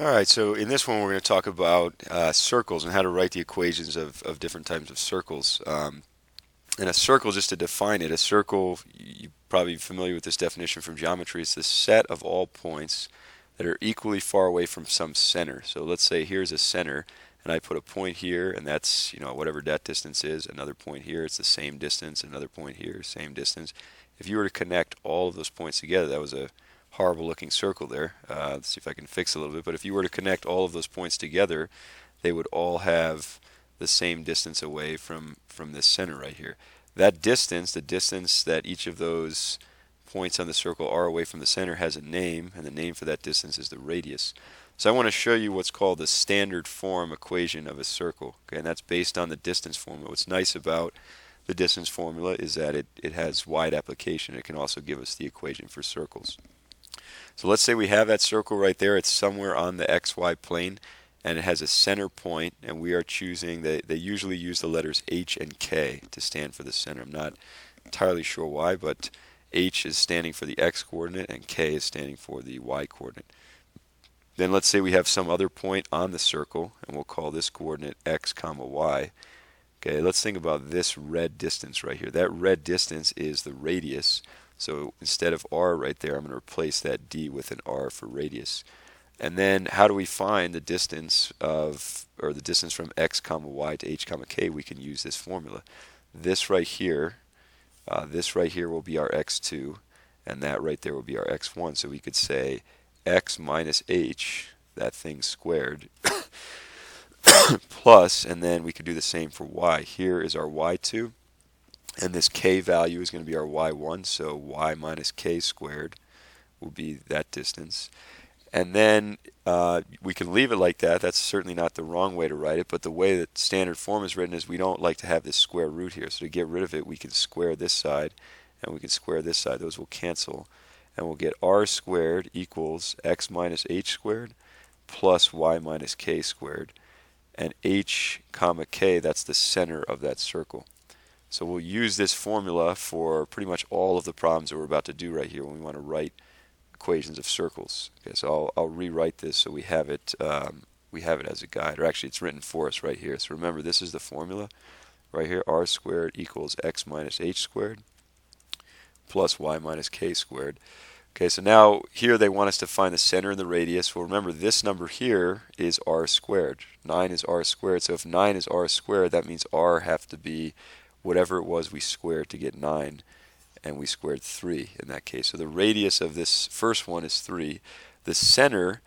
All right, so in this one we're going to talk about circles and how to write the equations of different types of circles. And a circle, just to define it, a circle, you're probably familiar with this definition from geometry, it's the set of all points that are equally far away from some center. So let's say here's a center, and I put a point here, and that's, whatever that distance is, another point here, it's the same distance, another point here, same distance. If you were to connect all of those points together, that was a horrible looking circle there. Let's see if I can fix it a little bit. But if you were to connect all of those points together, they would all have the same distance away from this center right here. That distance, the distance that each of those points on the circle are away from the center, has a name, and the name for that distance is the radius. So I want to show you what's called the standard form equation of a circle. Okay, and that's based on the distance formula. What's nice about the distance formula is that it has wide application. It can also give us the equation for circles. So let's say we have that circle right there. It's somewhere on the XY plane, and it has a center point, and we are choosing, they usually use the letters H and K to stand for the center. I'm not entirely sure why, but H is standing for the X coordinate and K is standing for the Y coordinate. Then let's say we have some other point on the circle, and we'll call this coordinate X comma Y. Okay, let's think about this red distance right here. That red distance is the radius. So instead of R right there, I'm going to replace that D with an R for radius. And then how do we find the distance or the distance from X comma Y to H comma K? We can use this formula. This right here, will be our X2, and that right there will be our X1. So we could say X minus H, that thing squared, plus, and then we could do the same for Y. Here is our Y2, and this K value is going to be our Y1, so Y minus K squared will be that distance. And then we can leave it like that. That's certainly not the wrong way to write it, but the way that standard form is written is we don't like to have this square root here. So to get rid of it, we can square this side, and we can square this side. Those will cancel. And we'll get R squared equals X minus H squared plus Y minus K squared. And H comma K, that's the center of that circle. So we'll use this formula for pretty much all of the problems that we're about to do right here when we want to write equations of circles. Okay, so I'll rewrite this so we have it as a guide, or actually it's written for us right here. So remember, this is the formula right here: R squared equals X minus H squared plus Y minus K squared. Okay, so now here they want us to find the center and the radius. Well, remember, this number here is R squared. 9 is R squared. So if 9 is R squared, that means R have to be whatever it was we squared to get 9, and we squared 3 in that case. So the radius of this first one is 3. The center,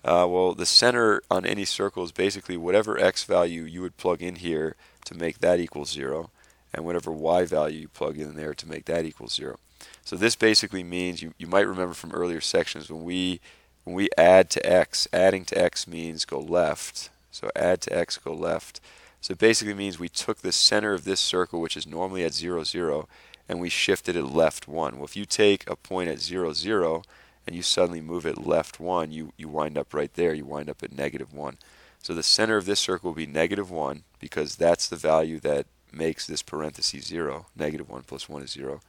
the center on any circle is basically whatever X value you would plug in here to make that equal 0, and whatever Y value you plug in there to make that equal 0. So this basically means, you might remember from earlier sections, when we add to X, adding to X means go left. So add to X, go left. So it basically means we took the center of this circle, which is normally at 0, 0, and we shifted it left 1. Well, if you take a point at 0, 0, and you suddenly move it left 1, you wind up right there. You wind up at negative 1. So the center of this circle will be negative 1, because that's the value that makes this parenthesis 0. Negative 1 plus 1 is 0.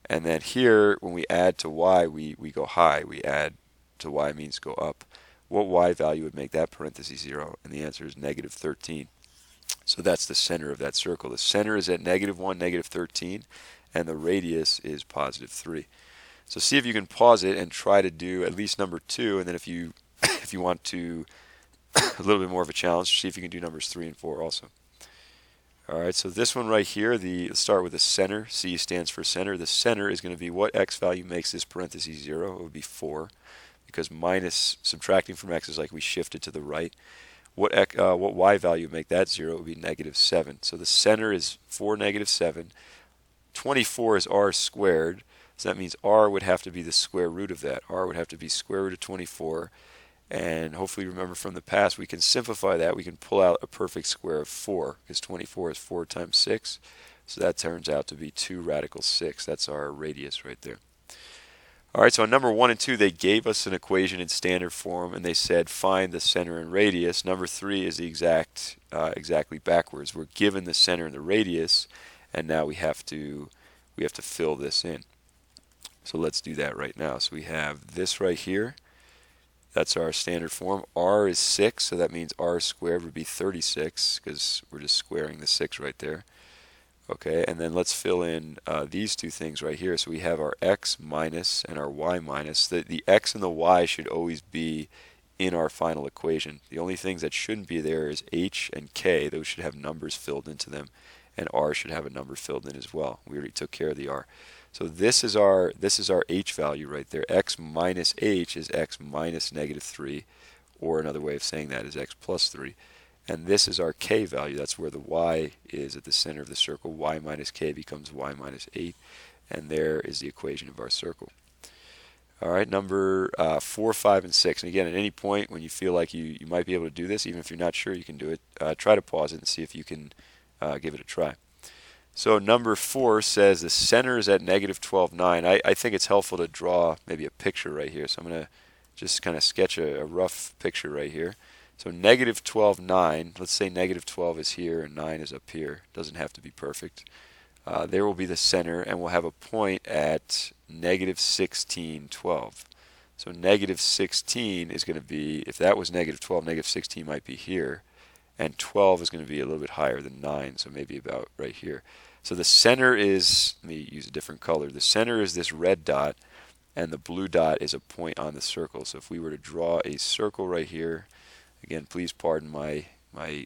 And then here, when we add to Y, we go high. We add to Y means go up. What Y value would make that parenthesis 0? And the answer is negative 13. So that's the center of that circle. The center is at negative 1, negative 13, and the radius is positive 3. So see if you can pause it and try to do at least number 2, and then if you if you want to a little bit more of a challenge, see if you can do numbers 3 and 4 also. All right, so this one right here, let's start with the center. C stands for center. The center is going to be what X value makes this parenthesis 0. It would be 4, because minus subtracting from X is like we shifted to the right. What Y value would make that 0 would be negative 7. So the center is 4, negative 7. 24 is R squared, so that means R would have to be the square root of that. R would have to be square root of 24. And hopefully remember from the past, we can simplify that. We can pull out a perfect square of 4, because 24 is 4 times 6. So that turns out to be 2 radical 6. That's our radius right there. All right, so on number 1 and 2, they gave us an equation in standard form, and they said find the center and radius. Number 3 is the exactly backwards. We're given the center and the radius, and now we have to fill this in. So let's do that right now. So we have this right here. That's our standard form. R is 6, so that means R squared would be 36, because we're just squaring the 6 right there. Okay, and then let's fill in these two things right here. So we have our x minus and our y minus. The x and the y should always be in our final equation. The only things that shouldn't be there is h and k. Those should have numbers filled into them, and r should have a number filled in as well. We already took care of the r. So this is our h value right there. X minus h is x minus negative 3, or another way of saying that is x plus 3. And this is our k value. That's where the y is at the center of the circle. Y minus k becomes y minus 8. And there is the equation of our circle. All right, number 4, 5, and 6. And again, at any point when you feel like you might be able to do this, even if you're not sure you can do it, try to pause it and see if you can give it a try. So number 4 says the center is at negative 12, 9. I think it's helpful to draw maybe a picture right here. So I'm going to just kind of sketch a rough picture right here. So negative 12, 9, let's say negative 12 is here and 9 is up here. Doesn't have to be perfect. There will be the center, and we'll have a point at negative 16, 12. So negative 16 is going to be, if that was negative 12, negative 16 might be here. And 12 is going to be a little bit higher than 9, so maybe about right here. So the center is, let me use a different color. The center is this red dot, and the blue dot is a point on the circle. So if we were to draw a circle right here, again, please pardon my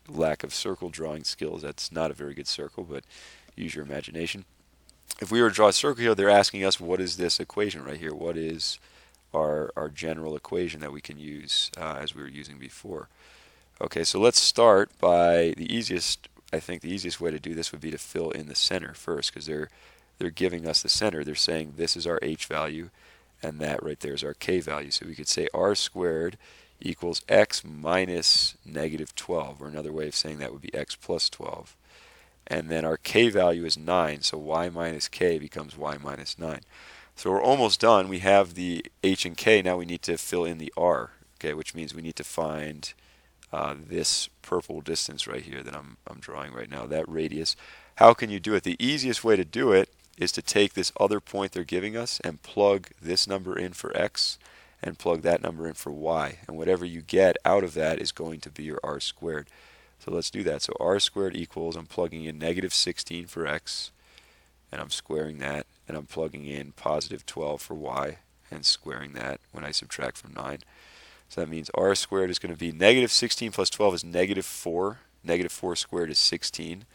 lack of circle drawing skills. That's not a very good circle, but use your imagination. If we were to draw a circle here, they're asking us, what is this equation right here? What is our general equation that we can use as we were using before? Okay, so let's start by I think the easiest way to do this would be to fill in the center first, because they're giving us the center. They're saying this is our h value, and that right there is our k value. So we could say r squared equals x minus negative 12, or another way of saying that would be x plus 12. And then our k value is 9, so y minus k becomes y minus 9. So we're almost done. We have the h and k. Now we need to fill in the r, okay, which means we need to find this purple distance right here that I'm drawing right now, that radius. How can you do it? The easiest way to do it is to take this other point they're giving us and plug this number in for x, and plug that number in for y, and whatever you get out of that is going to be your r squared. So let's do that. So r squared equals, I'm plugging in negative 16 for x, and I'm squaring that, and I'm plugging in positive 12 for y, and squaring that when I subtract from 9. So that means r squared is going to be negative 16 plus 12 is negative 4. Negative 4 squared is 16.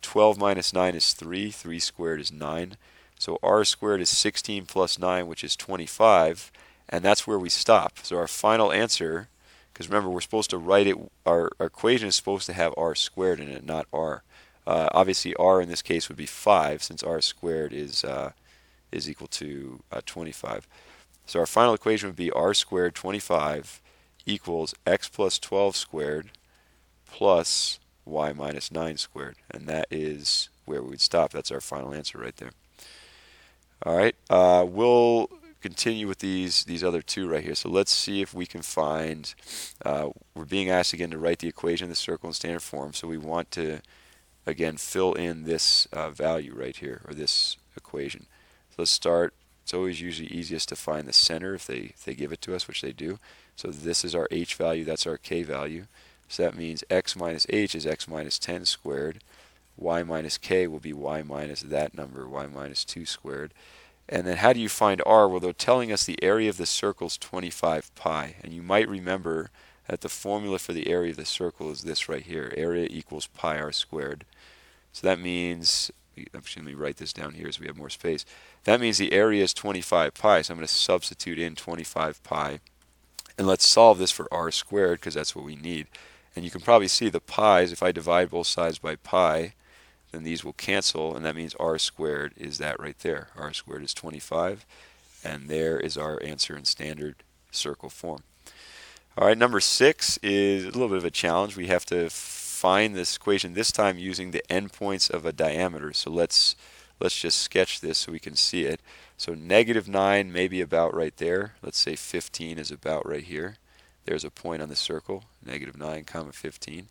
12 minus 9 is 3. 3 squared is 9. So r squared is 16 plus 9, which is 25. And that's where we stop. So our final answer, because remember we're supposed to write it, our equation is supposed to have r squared in it, not r. Obviously r in this case would be 5, since r squared is equal to 25. So our final equation would be r squared 25 equals x plus 12 squared plus y minus 9 squared. And that is where we would stop. That's our final answer right there. All right, we'll continue with these other two right here. So let's see if we can find, we're being asked again to write the equation of the circle in standard form. So we want to, again, fill in this value right here, or this equation. So let's start. It's always usually easiest to find the center if they give it to us, which they do. So this is our h value, that's our k value. So that means x minus h is x minus 10 squared. Y minus k will be y minus that number, y minus 2 squared. And then how do you find r? Well, they're telling us the area of the circle is 25 pi. And you might remember that the formula for the area of the circle is this right here. Area equals pi r squared. So that means, actually let me write this down here so we have more space. That means the area is 25 pi. So I'm going to substitute in 25 pi. And let's solve this for r squared, because that's what we need. And you can probably see the pi's, if I divide both sides by pi, then these will cancel, and that means r squared is that right there. R squared is 25, and there is our answer in standard circle form. All right, number 6 is a little bit of a challenge. We have to find this equation, this time using the endpoints of a diameter. So let's just sketch this so we can see it. So negative 9 may be about right there. Let's say 15 is about right here. There's a point on the circle, negative 9 comma 15.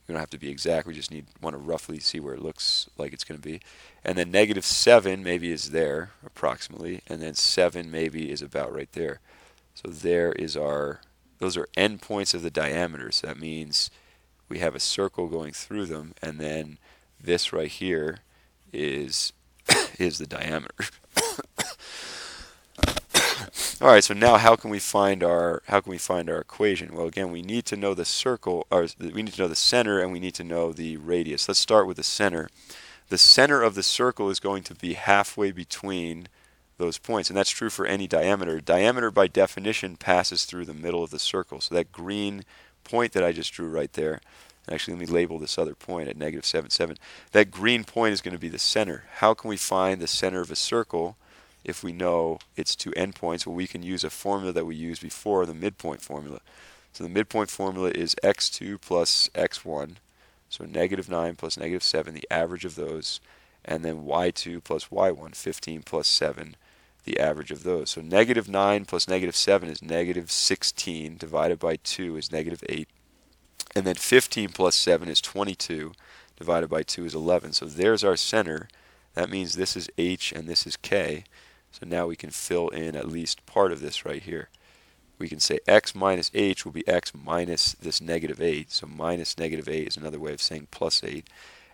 We don't have to be exact, we just want to roughly see where it looks like it's going to be. And then negative 7 maybe is there, approximately, and then 7 maybe is about right there. So there is our those are endpoints of the diameter. So that means we have a circle going through them, and then this right here is is the diameter. All right, so now how can we find our equation? Well, again, we need to know the circle, or we need to know the center, and we need to know the radius. Let's start with the center. The center of the circle is going to be halfway between those points, and that's true for any diameter. Diameter, by definition, passes through the middle of the circle. So that green point that I just drew right there, actually let me label this other point at negative 7, 7. That green point is going to be the center. How can we find the center of a circle if we know its two endpoints? Well, we can use a formula that we used before, the midpoint formula. So the midpoint formula is x2 plus x1, so negative 9 plus negative 7, the average of those, and then y2 plus y1, 15 plus 7, the average of those. So negative 9 plus negative 7 is negative 16, divided by 2 is negative 8. And then 15 plus 7 is 22, divided by 2 is 11. So there's our center. That means this is h and this is k. So now we can fill in at least part of this right here. We can say x minus h will be x minus this negative 8. So minus negative 8 is another way of saying plus 8.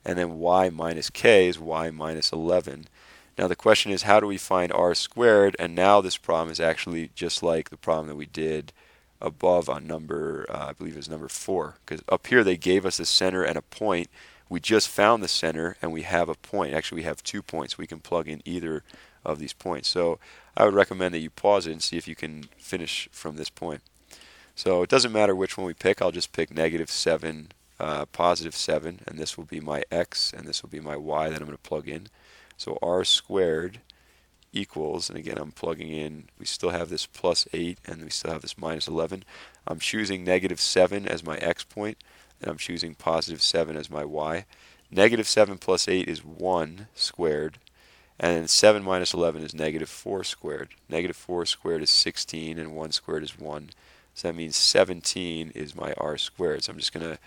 And then y minus k is y minus 11. Now the question is, how do we find r squared? And now this problem is actually just like the problem that we did above on number, I believe it was number 4. Because up here they gave us the center and a point. We just found the center and we have a point. Actually, we have 2 points. We can plug in either of these points. So I would recommend that you pause it and see if you can finish from this point. So it doesn't matter which one we pick. I'll just pick negative 7, positive 7, and this will be my x, and this will be my y that I'm going to plug in. So r squared equals, and again I'm plugging in, we still have this plus 8 and we still have this minus 11. I'm choosing negative 7 as my x point, and I'm choosing positive 7 as my y. Negative 7 plus 8 is 1 squared, and then 7 minus 11 is negative 4 squared. Negative 4 squared is 16, and 1 squared is 1. So that means 17 is my r squared. So I'm just going to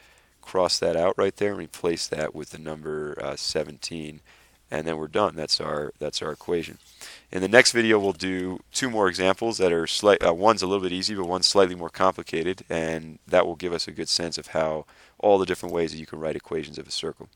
cross that out right there and replace that with the number 17. And then we're done. That's our equation. In the next video, we'll do 2 more examples that are one's a little bit easy, but one's slightly more complicated, and that will give us a good sense of how all the different ways that you can write equations of a circle.